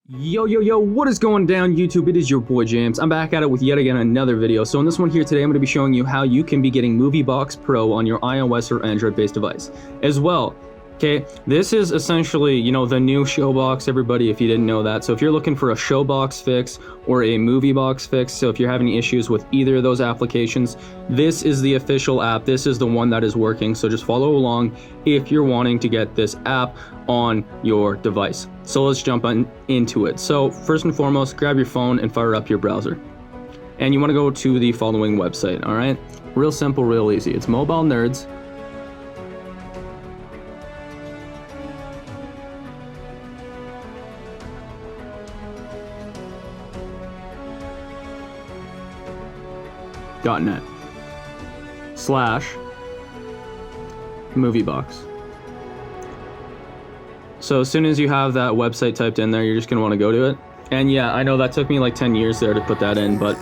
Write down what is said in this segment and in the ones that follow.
Yo, what is going down YouTube? It is your boy James. I'm back at it with yet again another video. So in this one here today, I'm going to be showing you how you can be getting MovieBox Pro on your iOS or Android based device as well. Okay, this is essentially, the new Showbox, everybody, if you didn't know that. So if you're looking for a Showbox fix or a MovieBox fix, so if you're having issues with either of those applications, this is the official app. This is the one that is working. So just follow along if you're wanting to get this app on your device. So let's jump into it. So first and foremost, grab your phone and fire up your browser. And you want to go to the following website, all right? Real simple, real easy. It's Mobile Nerds. .net / MovieBox. So as soon as you have that website typed in there, you're just going to want to go to it. And yeah, I know that took me like 10 years there to put that in, but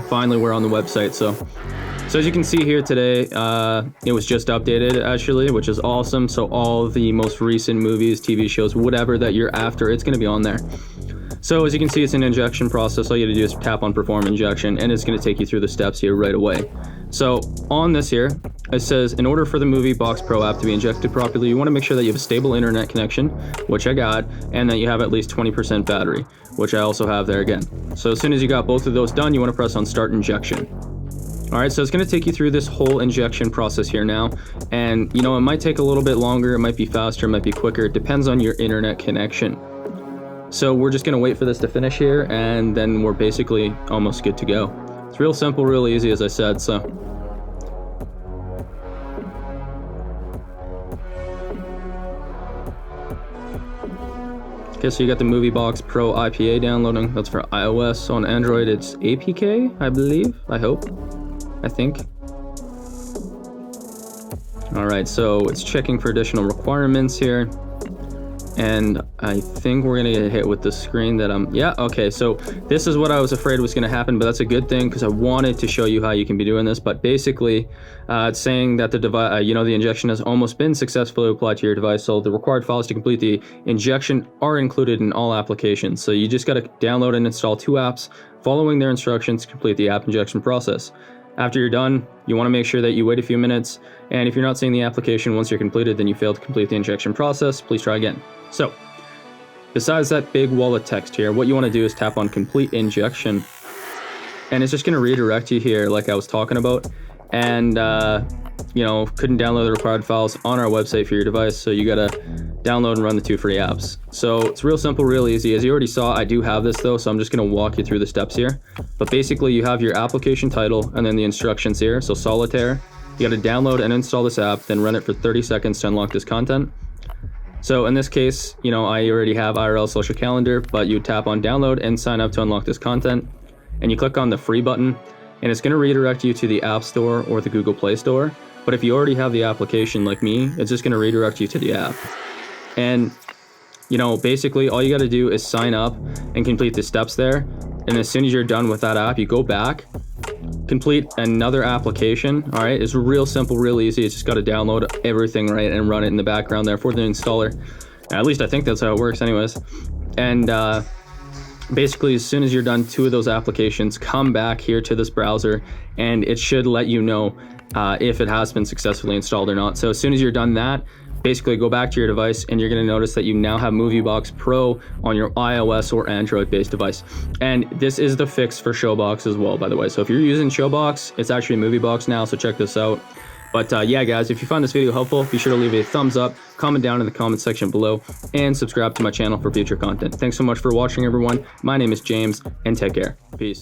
finally we're on the website. So as you can see here today, it was just updated actually, which is awesome. So all the most recent movies, TV shows, whatever that you're after, it's going to be on there. So as you can see, it's an injection process. All you gotta do is tap on perform injection and it's gonna take you through the steps here right away. So on this here, it says, in order for the MovieBox Pro app to be injected properly, you wanna make sure that you have a stable internet connection, which I got, and that you have at least 20% battery, which I also have there again. So as soon as you got both of those done, you wanna press on start injection. All right, so it's gonna take you through this whole injection process here now. And it might take a little bit longer, it might be faster, it might be quicker. It depends on your internet connection. So we're just gonna wait for this to finish here, and then we're basically almost good to go. It's real simple, real easy, as I said, so. Okay, so you got the MovieBox Pro IPA downloading. That's for iOS. On Android, it's APK, I believe, I think. All right, so it's checking for additional requirements here. And I think we're gonna get hit with the screen that okay, so this is what I was afraid was gonna happen, but that's a good thing because I wanted to show you how you can be doing this. But basically, it's saying that the device, the injection has almost been successfully applied to your device. So the required files to complete the injection are included in all applications. So you just gotta download and install 2 apps, following their instructions to complete the app injection process. After you're done, you want to make sure that you wait a few minutes, and if you're not seeing the application once you're completed, then you failed to complete the injection process. Please try again. So, besides that big wall of text here, what you want to do is tap on complete injection, and it's just going to redirect you here like I was talking about, and couldn't download the required files on our website for your device, so you gotta download and run the 2 free apps. So it's real simple, real easy. As you already saw, I do have this though, so I'm just gonna walk you through the steps here. But basically, you have your application title and then the instructions here. So solitaire, you gotta download and install this app, then run it for 30 seconds to unlock this content. So in this case, I already have IRL social calendar, but you tap on download and sign up to unlock this content, and you click on the free button, and it's gonna redirect you to the App Store or the Google Play Store. But if you already have the application like me, it's just gonna redirect you to the app. And basically all you gotta do is sign up and complete the steps there. And as soon as you're done with that app, you go back, complete another application. All right, it's real simple, real easy. It's just gotta download everything, right, and run it in the background there for the installer. At least I think that's how it works anyways. And basically, as soon as you're done 2 of those applications, come back here to this browser and it should let you know if it has been successfully installed or not. So as soon as you're done that, basically go back to your device and you're going to notice that you now have MovieBox Pro on your iOS or Android based device. And this is the fix for Showbox as well, by the way. So if you're using Showbox, it's actually MovieBox now, so check this out. But yeah, guys, if you found this video helpful, be sure to leave a thumbs up, comment down in the comment section below, and subscribe to my channel for future content. Thanks so much for watching, everyone. My name is James, and take care. Peace.